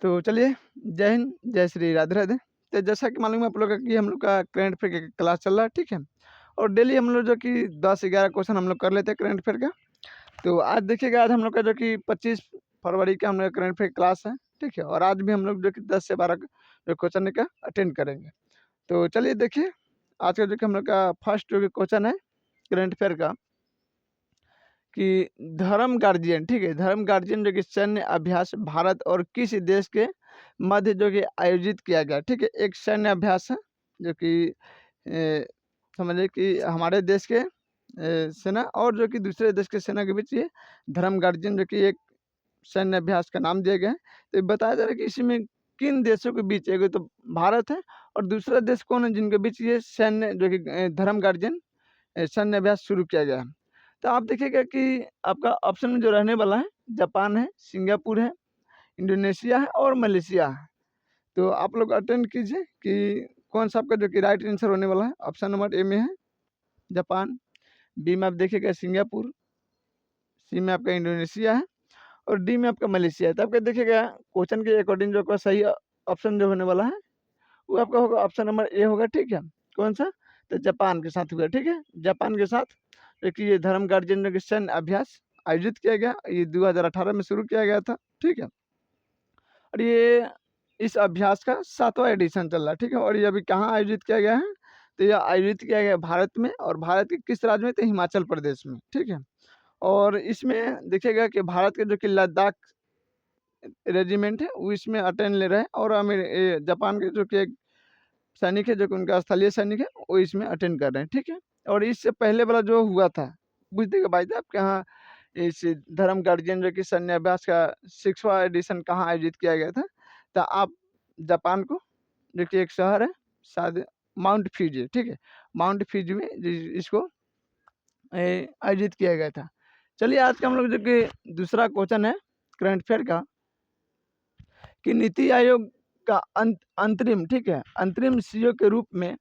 तो चलिए, जय हिंद, जय श्री राधे राधे। तो जैसा कि मालूम है आप लोग का कि हम लोग का करंट अफेयर का क्लास चल रहा है, ठीक है? और डेली हम लोग जो कि 10-11 क्वेश्चन हम लोग कर लेते हैं करंट अफेयर का। तो आज देखिएगा, आज हम लोग का जो कि 25 फरवरी का हम लोग का करंट अफेयर क्लास है, ठीक है? और आज भी हम लोग जो कि 10 से 12 जो क्वेश्चन का अटेंड करेंगे। तो चलिए देखिए, आज का जो कि हम लोग का फर्स्ट जो कि क्वेश्चन है करंट अफेयर का कि धर्म गार्जियन, ठीक है? धर्म गार्जियन जो कि सैन्य अभ्यास भारत और किस देश के मध्य जो कि आयोजित किया गया, ठीक है? एक सैन्य अभ्यास है जो कि समझिए कि हमारे देश के सेना और जो कि दूसरे देश के सेना के बीच ये धर्म गार्जियन जो कि एक सैन्य अभ्यास का नाम दिया गया है। तो ये बताया जा रहा है कि इसमें किन देशों के बीच, एक तो भारत है और दूसरा देश कौन है जिनके बीच ये सैन्य जो कि धर्म गार्जियन सैन्य अभ्यास शुरू किया गया है। तो आप देखिएगा कि आपका ऑप्शन में जो रहने वाला है, जापान है, सिंगापुर है, इंडोनेशिया है और मलेशिया है। तो आप लोग अटेंड कीजिए कि कौन सा आपका जो कि राइट आंसर होने वाला है। ऑप्शन नंबर ए में है जापान, बी में आप देखिएगा सिंगापुर, सी में आपका इंडोनेशिया है और डी में आपका मलेशिया है। तो आपका देखिएगा क्वेश्चन के अकॉर्डिंग जो आपका सही ऑप्शन जो होने वाला है वो आपका होगा ऑप्शन नंबर ए होगा, ठीक है? कौन सा? तो जापान के साथ हुआ, ठीक है? जापान के साथ देखिए ये धर्म गार्जियन के सैन्य अभ्यास आयोजित किया गया, ये 2018 में शुरू किया गया था, ठीक है? और ये इस अभ्यास का 7वां एडिशन चल रहा है, ठीक है? और ये अभी कहाँ आयोजित किया गया है? तो यह आयोजित किया गया भारत में, और भारत के किस राज्य में? तो हिमाचल प्रदेश में, ठीक है? और इसमें देखिएगा कि भारत के जो कि लद्दाख रेजिमेंट है वो इसमें अटेंड ले रहे हैं, और जापान के जो कि एक सैनिक है जो कि उनका स्थलीय सैनिक है वो इसमें अटेंड कर रहे हैं, ठीक है? और इससे पहले वाला जो हुआ था, पूछिएगा भाई साहब कहाँ इस धर्म गार्जियन जो कि सैन्य अभ्यास का 6वां एडिशन कहाँ आयोजित किया गया था? तो आप जापान को, जो कि एक शहर है शायद माउंट फ्यूजी, ठीक है? माउंट फ्यूजी में इसको आयोजित किया गया था। चलिए आज का हम लोग जो कि दूसरा क्वेश्चन है करंट अफेयर का कि नीति आयोग का अंतरिम, ठीक है, अंतरिम सीईओ के रूप में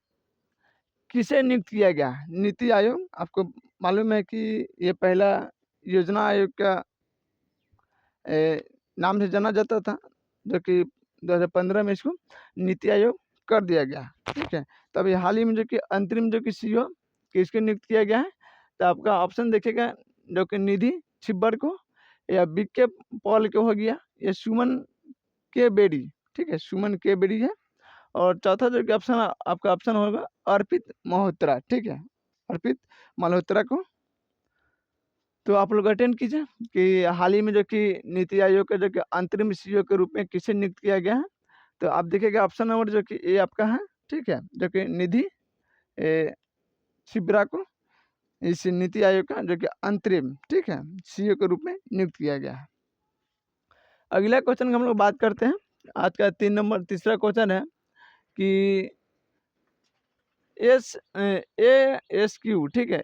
किसे नियुक्त किया गया? नीति आयोग आपको मालूम है कि ये पहला योजना आयोग का नाम से जाना जाता था, जो कि 2015 में इसको नीति आयोग कर दिया गया, ठीक है? तो अभी हाल ही में जो कि अंतरिम जो कि सीईओ किसको नियुक्त किया गया है? तो आपका ऑप्शन देखिएगा, जो कि निधि छिब्बर को, या बीके पॉल को हो गया, या सुमन के बेरी, ठीक है? सुमन के बेरी है। और चौथा जो कि ऑप्शन आपका ऑप्शन होगा अर्पित मल्होत्रा, ठीक है? अर्पित मल्होत्रा को। तो आप लोग अटेंड कीजिए कि हाल ही में जो कि नीति आयोग के जो कि अंतरिम सीईओ के रूप में किसे नियुक्त किया गया है? तो आप देखिएगा ऑप्शन नंबर जो कि ए आपका है, ठीक है? जो कि निधि छिब्रा को इस नीति आयोग का जो कि अंतरिम, ठीक है, सीईओ के रूप में नियुक्त किया गया है। अगला क्वेश्चन की हम लोग बात करते हैं। आज का तीसरा क्वेश्चन है कि ASQ, ठीक है,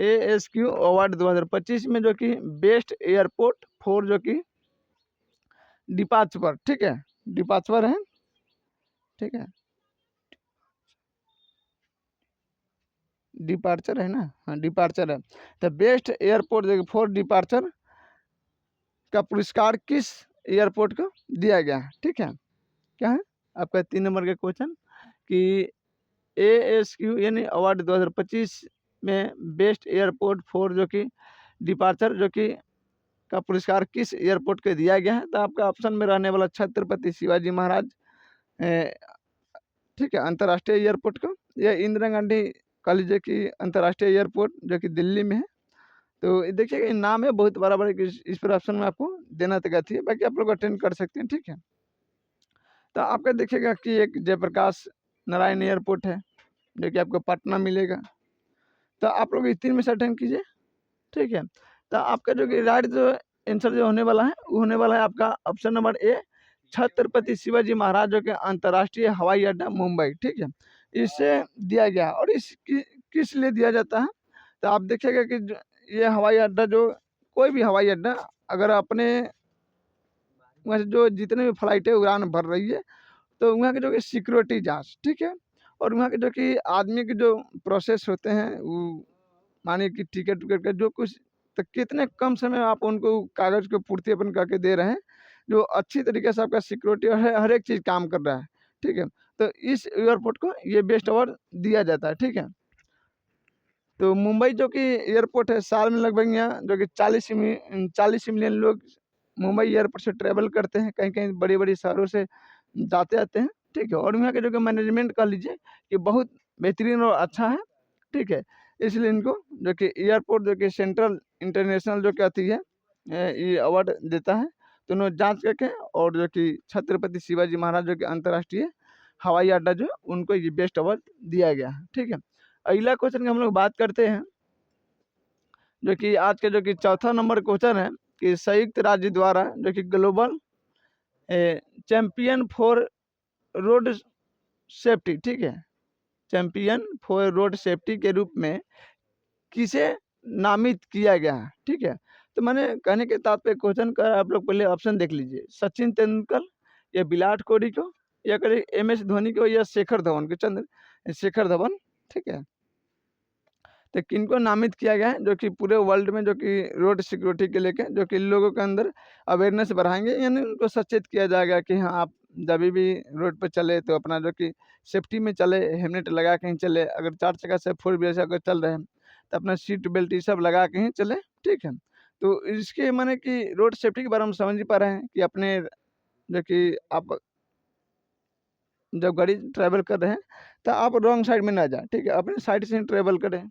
ASQ अवार्ड 2025 में जो कि बेस्ट एयरपोर्ट फॉर जो कि डिपार्चर, ठीक है, डिपार्चर है, ठीक है, डिपार्चर है ना, हाँ डिपार्चर है। तो बेस्ट एयरपोर्ट जो फॉर डिपार्चर का पुरस्कार किस एयरपोर्ट को दिया गया है? ठीक है, क्या है आपका 3 नंबर का क्वेश्चन कि ASQ यानी अवार्ड 2025 में बेस्ट एयरपोर्ट फॉर जो कि डिपार्चर जो कि का पुरस्कार किस एयरपोर्ट को दिया गया है? तो आपका ऑप्शन में रहने वाला छत्रपति शिवाजी महाराज, ठीक है, अंतर्राष्ट्रीय एयरपोर्ट को, या इंदिरा गांधी कॉलेज की अंतर्राष्ट्रीय एयरपोर्ट जो कि दिल्ली में है। तो देखिएगा ये नाम है बहुत बड़ा बड़ा, इस पर ऑप्शन में आपको देना तक है, बाकी आप लोग अटेंड कर सकते हैं, ठीक है? तो आपका देखिएगा कि एक जयप्रकाश नारायण एयरपोर्ट है जो कि आपको पटना मिलेगा। तो आप लोग इस 3 में से अटेंड कीजिए, ठीक है? तो आपका जो कि राइट जो आंसर जो होने वाला है वो होने वाला है आपका option number A, Chhatrapati Shivaji Maharaj जो कि अंतर्राष्ट्रीय हवाई अड्डा मुंबई, ठीक है, इससे दिया गया। और किस लिए दिया जाता है? तो आप देखिएगा कि ये हवाई अड्डा जो कोई भी हवाई अड्डा अगर अपने वहाँ से जो जितने भी फ्लाइटें उड़ान भर रही है, तो वहाँ की जो कि सिक्योरिटी जाँच, ठीक है, और वहाँ के जो कि आदमी के जो प्रोसेस होते हैं वो मानिए कि टिकट विकट का जो कुछ, तो कितने कम समय में आप उनको कागज़ को पूर्ति अपन करके दे रहे हैं, जो अच्छी तरीके से आपका सिक्योरिटी और हर एक चीज़ काम कर रहा है, ठीक है। तो इस एयरपोर्ट को ये बेस्ट अवार्ड दिया जाता है, ठीक है। तो मुंबई जो कि एयरपोर्ट है, साल में लगभग यहाँ जो कि 40 मिलियन लोग मुंबई एयरपोर्ट से ट्रैवल करते हैं, कहीं-कहीं बड़ी-बड़ी शहरों से जाते आते हैं, ठीक है। और यहाँ के जो कि मैनेजमेंट कह लीजिए कि बहुत बेहतरीन और अच्छा है, ठीक है। इसलिए इनको जो कि एयरपोर्ट जो कि सेंट्रल इंटरनेशनल जो कहती है ये अवार्ड देता है। तो उन्होंने जाँच करके और जो कि छत्रपति शिवाजी महाराज जो कि अंतर्राष्ट्रीय हवाई अड्डा जो है उनको ये बेस्ट अवार्ड दिया गया है, ठीक है। अगला क्वेश्चन की हम लोग बात करते हैं, जो कि आज का जो कि चौथा नंबर क्वेश्चन है कि संयुक्त राज्य द्वारा जो कि global champion for road safety, ठीक है, चैंपियन फॉर रोड सेफ्टी के रूप में किसे नामित किया गया है, ठीक है। तो मैंने कहने के तात्पर्य क्वेश्चन का आप लोग पहले ऑप्शन देख लीजिए, सचिन तेंदुलकर या विराट कोहली को या करिए MS धोनी को या शेखर धवन को, शेखर धवन, ठीक है। तो किनको नामित किया गया है जो कि पूरे वर्ल्ड में जो कि रोड सिक्योरिटी के लेके जो कि लोगों के अंदर अवेयरनेस बढ़ाएंगे, यानी उनको सचेत किया जाएगा कि हाँ आप जब भी रोड पर चले तो अपना जो कि सेफ्टी में चले, हेलमेट लगा के ही चले। अगर 4 चक्का से 4 व्हीलर से अगर चल रहे हैं तो अपना सीट बेल्ट ये सब लगा के ही चले, ठीक है। तो इसके माने कि रोड सेफ्टी के बारे में समझ ही पा रहे हैं कि अपने जो कि आप जब गाड़ी ट्रैवल कर रहे हैं तो आप रॉन्ग साइड में ना जाए, ठीक है, अपने साइड से ही ट्रैवल करें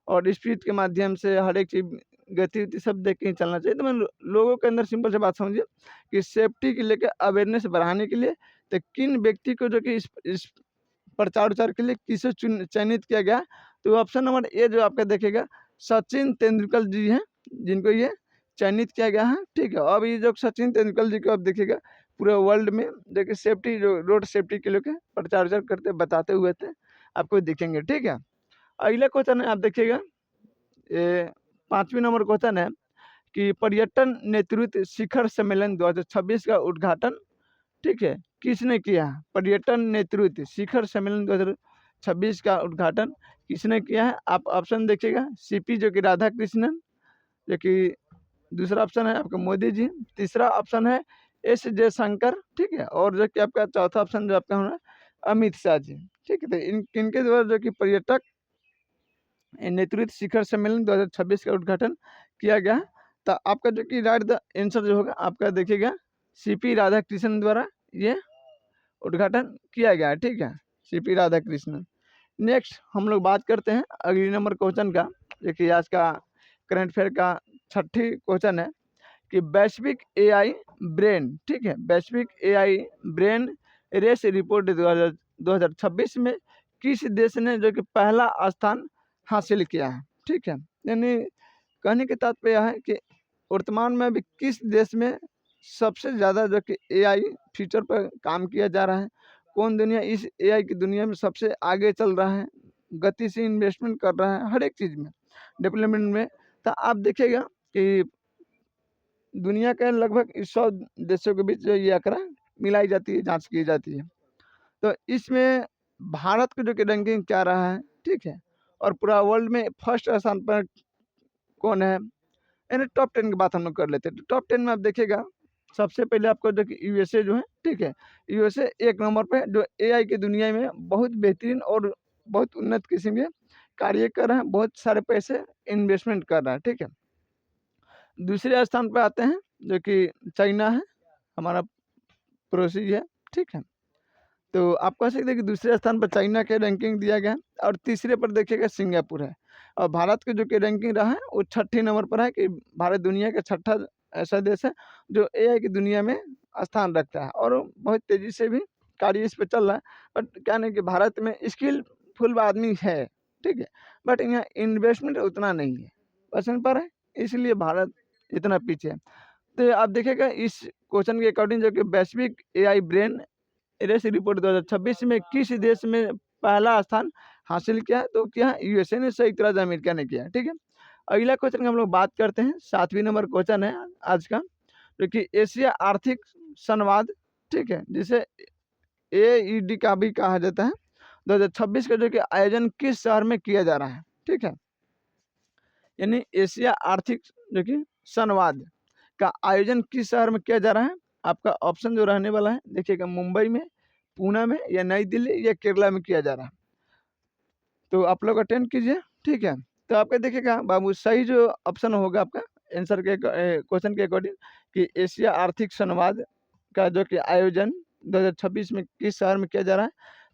और स्पीड के माध्यम से हर एक चीज़ गति-विधि सब देख के ही चलना चाहिए। तो मैं लोगों के अंदर सिंपल सी बात समझिए कि सेफ्टी को लेके अवेयरनेस बढ़ाने के लिए तो किन व्यक्ति को जो कि इस प्रचार-वचार के लिए किसे चयनित किया गया, तो ऑप्शन नंबर ए जो आपका देखिएगा सचिन तेंदुलकर जी हैं, जिनको ये चयनित किया गया है, ठीक है। अब ये जो सचिन तेंदुलकर जी को आप देखिएगा पूरे वर्ल्ड में देखिए सेफ्टी जो रोड सेफ्टी के लेके प्रचार-वचार करते बताते हुए थे, आपको दिखेंगे, ठीक है। अगला क्वेश्चन है आप देखिएगा, ये 5वीं नंबर क्वेश्चन है कि पर्यटन नेतृत्व शिखर सम्मेलन 2026 का उद्घाटन, ठीक है, किसने किया है? पर्यटन नेतृत्व शिखर सम्मेलन 2026 का उद्घाटन किसने किया है? आप ऑप्शन देखिएगा, CP जो कि राधा कृष्णन, जो कि दूसरा ऑप्शन है आपका मोदी जी, तीसरा ऑप्शन है S जयशंकर, ठीक है, और जो कि आपका चौथा ऑप्शन जो आपका होना अमित शाह जी, ठीक है। तो इनके द्वारा जो कि पर्यटक नेतृत्व शिखर सम्मेलन 2026 का उद्घाटन किया गया है। तो आपका जो कि राइट द आंसर जो होगा आपका देखिएगा CP राधाकृष्णन द्वारा ये उद्घाटन किया गया है, ठीक है, CP राधाकृष्णन। नेक्स्ट हम लोग बात करते हैं अगली नंबर क्वेश्चन का, देखिए आज का करंट अफेयर का छठी क्वेश्चन है कि वैश्विक AI ब्रेन, ठीक है, वैश्विक AI ब्रेन रेस रिपोर्ट 2026 में किस देश ने जो कि पहला स्थान हासिल किया है, ठीक है। यानी कहने के तात्पर्य यह है कि वर्तमान में अभी किस देश में सबसे ज़्यादा जो कि AI फीचर पर काम किया जा रहा है, कौन दुनिया इस AI की दुनिया में सबसे आगे चल रहा है, गति से इन्वेस्टमेंट कर रहा है हर एक चीज़ में, डेवलपमेंट में। तो आप देखिएगा कि दुनिया के लगभग 100 देशों के बीच जो ये आंकड़ा मिलाई जाती है, जाँच की जाती है। तो इसमें भारत की जो कि रैंकिंग क्या रहा है, ठीक है, और पूरा वर्ल्ड में फर्स्ट स्थान पर कौन है, यानी टॉप 10 की बात हम लोग कर लेते हैं। तो टॉप 10 में आप देखिएगा सबसे पहले आपको जो कि USA जो है, ठीक है, USA 1 नंबर पे जो AI की दुनिया में बहुत बेहतरीन और बहुत उन्नत किस्म के कार्य कर रहे हैं, बहुत सारे पैसे इन्वेस्टमेंट कर रहा है, ठीक है। दूसरे स्थान पे आते हैं जो कि चाइना है, हमारा पड़ोसी है, ठीक है। तो आप कह सकते हैं कि दूसरे स्थान पर चाइना के रैंकिंग दिया गया है और तीसरे पर देखिएगा सिंगापुर है। और भारत की जो कि रैंकिंग रहा है वो छठे नंबर पर है कि भारत दुनिया का छठा ऐसा देश है जो AI की दुनिया में स्थान रखता है और बहुत तेज़ी से भी कार्य इस पे चल रहा है। बट क्या नहीं कि भारत में स्किलफुल आदमी है, ठीक है, बट यहाँ इन्वेस्टमेंट उतना नहीं है, पसंद पर है, इसलिए भारत इतना पीछे है। तो आप देखिएगा इस क्वेश्चन के अकॉर्डिंग जो कि वैश्विक AI ब्रेन रेस रिपोर्ट 2026 में किस देश में पहला स्थान हासिल किया, तो क्या USA ने, संयुक्त राज्य अमेरिका ने किया, ठीक है। अगला क्वेश्चन की हम लोग बात करते हैं, 7वीं नंबर क्वेश्चन है आज का, जो कि एशिया आर्थिक संवाद, ठीक है, जिसे AED का भी कहा जाता है, 2026 का जो कि आयोजन किस शहर में किया जा रहा है, ठीक है। यानी एशिया आर्थिक जो कि संवाद का आयोजन किस शहर में किया जा रहा है, आपका ऑप्शन जो रहने वाला है देखिएगा, मुंबई में, पूना में, या नई दिल्ली, या केरला में किया जा रहा है। तो आप लोग अटेंड कीजिए, ठीक है। तो आपका देखिएगा बाबू, सही जो ऑप्शन होगा आपका आंसर के क्वेश्चन के अकॉर्डिंग, कि एशिया आर्थिक संवाद का जो कि आयोजन 2026 में किस शहर में किया जा रहा है,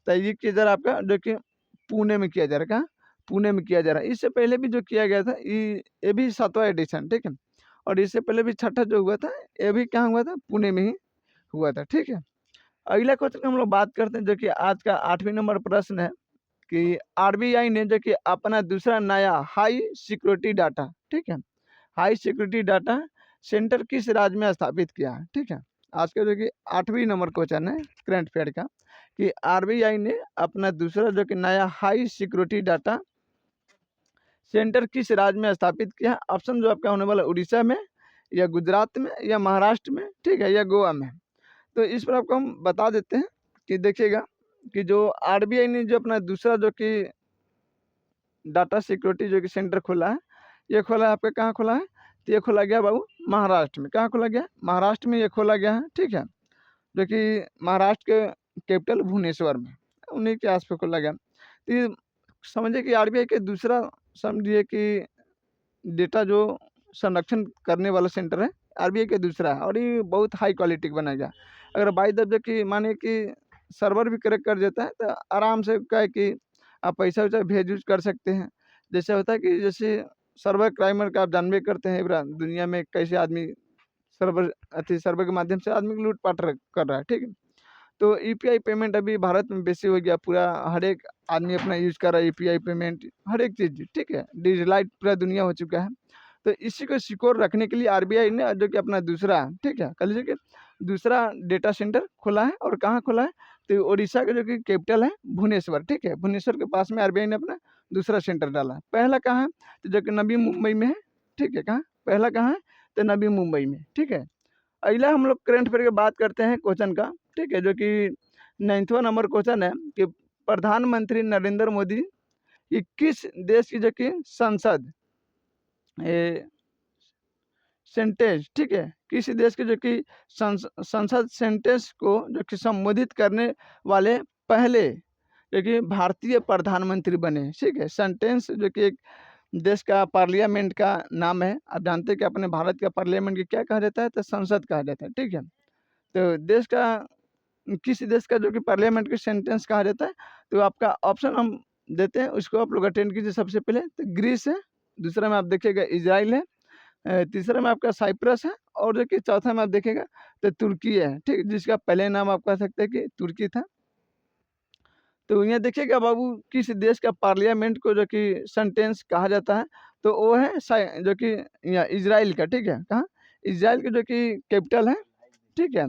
तो ये किया जा रहा है आपका जो कि पुणे में किया जा रहा है। कहाँ? पुणे में किया जा रहा है। इससे पहले भी जो किया गया था, ये भी 7वां एडिशन, ठीक है। और इससे पहले भी छठा जो हुआ था, ये भी कहाँ हुआ था? पुणे में ही हुआ था, ठीक है। अगला क्वेश्चन हम लोग बात करते हैं, जो कि आज का 8वीं नंबर प्रश्न है, कि आरबीआई ने जो कि अपना दूसरा नया हाई सिक्योरिटी डाटा, ठीक है, हाई सिक्योरिटी डाटा सेंटर किस राज्य में स्थापित किया है, ठीक है। आज का जो कि 8वीं नंबर क्वेश्चन है करंट अफेयर का, कि आरबीआई ने अपना दूसरा जो कि नया हाई सिक्योरिटी डाटा सेंटर किस राज्य में स्थापित किया है। ऑप्शन जो आपका होने वाला उड़ीसा में, या गुजरात में, या महाराष्ट्र में, ठीक है, या गोवा में। तो इस पर आपको हम बता देते हैं कि देखिएगा, कि जो आरबीआई ने जो अपना दूसरा जो कि डाटा सिक्योरिटी जो कि सेंटर खोला है, ये खोला है आपका, कहाँ खोला है? तो ये खोला गया बाबू महाराष्ट्र में। कहाँ खोला गया? महाराष्ट्र में ये खोला गया है, ठीक है, जो कि महाराष्ट्र के कैपिटल भुवनेश्वर में, उन्हीं के आस पास खोला गया। तो ये समझिए कि आरबीआई के दूसरा, समझिए कि डेटा जो संरक्षण करने वाला सेंटर है, आरबीआई का दूसरा है, और ये बहुत हाई क्वालिटी का बनाया गया। अगर बाई दर्जे की माने कि सर्वर भी करेक्ट कर देता है, तो आराम से क्या है कि आप पैसा वैसा भेज यूज कर सकते हैं। जैसे होता है कि जैसे सर्वर क्राइमर का आप जानबे करते हैं, दुनिया में कैसे आदमी सर्वर के माध्यम से आदमी लूटपाट कर रहा है, ठीक है। तो यूपीआई पेमेंट अभी भारत में बेसी हो गया, पूरा हर एक आदमी अपना यूज कर रहा है यूपीआई पेमेंट, हर एक चीज़, ठीक है, डिजिटलाइज पूरा दुनिया हो चुका है। तो इसी को सिक्योर रखने के लिए आरबीआई ने जो कि अपना दूसरा, ठीक है, कह लीजिए कि दूसरा डेटा सेंटर खोला है। और कहाँ खोला है? तो उड़ीसा का जो कि कैपिटल है भुवनेश्वर, ठीक है, भुवनेश्वर के पास में आरबीआई ने अपना दूसरा सेंटर डाला है। पहला कहाँ है? तो जो कि नवी मुंबई में है, ठीक है। कहाँ पहला कहाँ है? तो नवी मुंबई में, ठीक है। अगला हम लोग करंट अफेयर की बात करते हैं क्वेश्चन का, ठीक है, जो कि 9वां नंबर क्वेश्चन है, कि प्रधानमंत्री नरेंद्र मोदी ये किस देश की जो कि संसद सेंटेंस, ठीक है, किसी देश के जो कि संसद सेंटेंस को जो कि संबोधित करने वाले पहले जो कि भारतीय प्रधानमंत्री बने, ठीक है। सेंटेंस जो कि एक देश का पार्लियामेंट का नाम है। आप जानते हैं कि अपने भारत का पार्लियामेंट की क्या कहा जाता है? तो संसद कहा जाता है, ठीक है। तो देश का, किस देश का जो कि पार्लियामेंट की सेंटेंस कहा जाता है, तो आपका ऑप्शन हम देते हैं, उसको आप लोग अटेंड कीजिए। सबसे पहले तो ग्रीस है, दूसरा में आप देखिएगा इजराइल है, तीसरा में आपका साइप्रस है, और जो कि चौथा में आप देखिएगा तो तुर्की है, ठीक, जिसका पहले नाम आप कह सकते हैं कि तुर्की था। तो यहाँ देखिएगा बाबू, किस देश का पार्लियामेंट को जो कि सेंटेंस कहा जाता है, तो वो है जो कि यहाँ इजराइल का, ठीक है। कहाँ? इजराइल के जो कि कैपिटल है, ठीक है,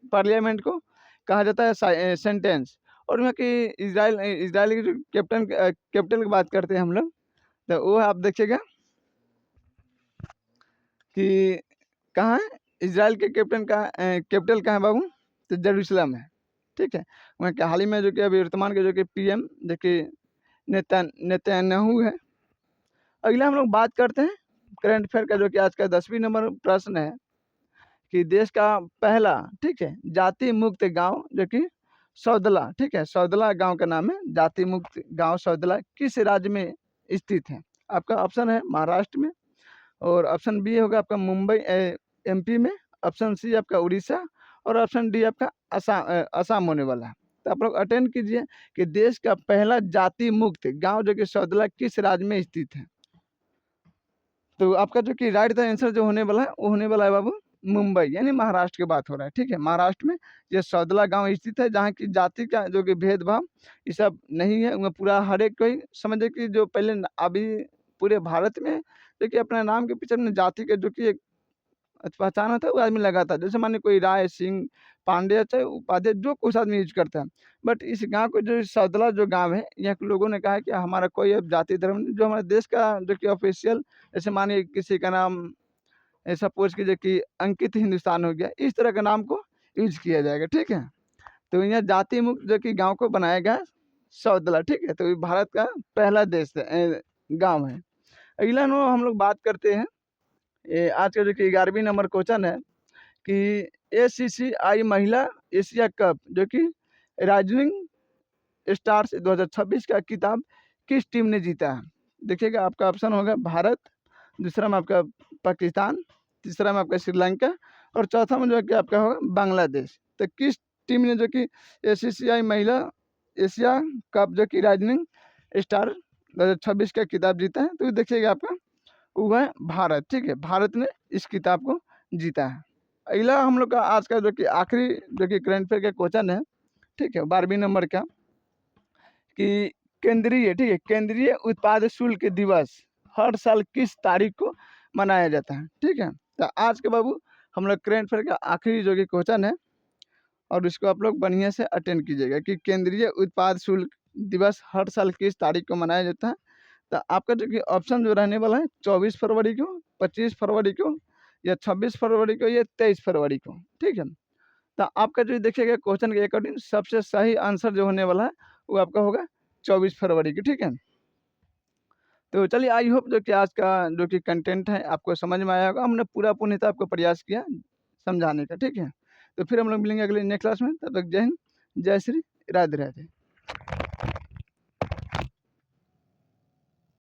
पार्लियामेंट को कहा जाता है सेंटेंस। और यहाँ की इजराइल की जो कैपिटल की बात करते हैं हम लोग, तो वो आप देखिएगा कि कहाँ है? इजराइल के कैपिटल कहाँ है बाबू? तो जेरूशलम है, ठीक है। वहाँ के हाल ही में जो कि अभी वर्तमान के जो कि पीएम जो कि नेतन्याहू है। अगला हम लोग बात करते हैं करंट अफेयर का, जो कि आज का 10वीं नंबर प्रश्न है, कि देश का पहला, ठीक है, जाति मुक्त गांव जो कि सौदला, ठीक है, सौदला गांव का नाम है, जाति मुक्त गांव सौदला किस राज्य में स्थित है? आपका ऑप्शन है महाराष्ट्र में, और ऑप्शन बी होगा आपका मुंबई एमपी में, ऑप्शन सी आपका उड़ीसा, और ऑप्शन डी आपका असम होने वाला है। तो आप लोग अटेंड कीजिए कि देश का पहला जाति मुक्त गांव जो कि सौदला किस राज्य में स्थित है। तो आपका जो कि राइट द आंसर जो होने वाला है, वो होने वाला है बाबू मुंबई, यानी महाराष्ट्र की बात हो रहा है, ठीक है। महाराष्ट्र में ये सौदला गांव स्थित है, जहाँ की जाति का जो कि भेदभाव ये सब नहीं है। उनमें पूरा हर एक कोई समझे कि जो पहले अभी पूरे भारत में देखिए अपने नाम के पीछे अपने जाति के जो कि एक पहचान होता है, वो आदमी लगाता है। जैसे मानिए कोई राय सिंह, पांड्या, चाहे उपाध्याय, जो कुछ आदमी यूज करता है। बट इस गांव को जो सौदला जो गांव है, यहाँ के लोगों ने कहा है कि हमारा कोई अब जाति धर्म नहीं, जो हमारे देश का जो कि ऑफिशियल, जैसे मानिए किसी का नाम सपोज कीजिए कि अंकित हिंदुस्तान हो गया, इस तरह का नाम को यूज किया जाएगा, ठीक है। तो यहाँ जाति मुक्त जो कि गांव को बनाया गया सौदला, ठीक है। तो ये भारत का पहला देश गांव है। अगला नो हम लोग बात करते हैं, आज का जो कि 11वीं नंबर क्वेश्चन है, कि ACCI महिला एशिया कप जो कि राइजिंग स्टार्स 2026 का खिताब किस टीम ने जीता है? देखिएगा आपका ऑप्शन होगा भारत, दूसरा में आपका पाकिस्तान, तीसरा में आपका श्रीलंका और चौथा में जो है कि आपका होगा बांग्लादेश। तो किस टीम ने जो कि ACCI महिला एशिया कप जो कि राइजिंग स्टार 2026 का खिताब जीता है, तो देखिएगा आपका वो है भारत। ठीक है, भारत ने इस खिताब को जीता है। अगला हम लोग का आज का जो कि आखिरी जो कि करंट अफेयर का क्वेश्चन है, ठीक है, 12वीं नंबर का, कि केंद्रीय, ठीक है, केंद्रीय उत्पाद शुल्क दिवस हर साल किस तारीख को मनाया जाता है? ठीक है, तो आज के बाबू हम लोग करंट अफेयर का आखिरी जो कि क्वेश्चन है और इसको आप लोग बढ़िया से अटेंड कीजिएगा कि केंद्रीय उत्पाद शुल्क दिवस हर साल किस तारीख को मनाया जाता है। तो आपका जो कि ऑप्शन जो रहने वाला है 24 फरवरी को, 25 फरवरी को या 26 फरवरी को या 23 फरवरी को। ठीक है, तो आपका जो देखिएगा क्वेश्चन के अकॉर्डिंग सबसे सही आंसर जो होने वाला है वो आपका होगा 24 फरवरी की। ठीक है, तो चलिए आई होप जो कि आज का जो कि कंटेंट है आपको समझ में आया होगा। हमने पूरा पूर्णतः आपको प्रयास किया समझाने का। ठीक है, तो फिर हम लोग मिलेंगे अगले नेक्स्ट क्लास में। तब तक जय हिंद, जय श्री राधे राधे।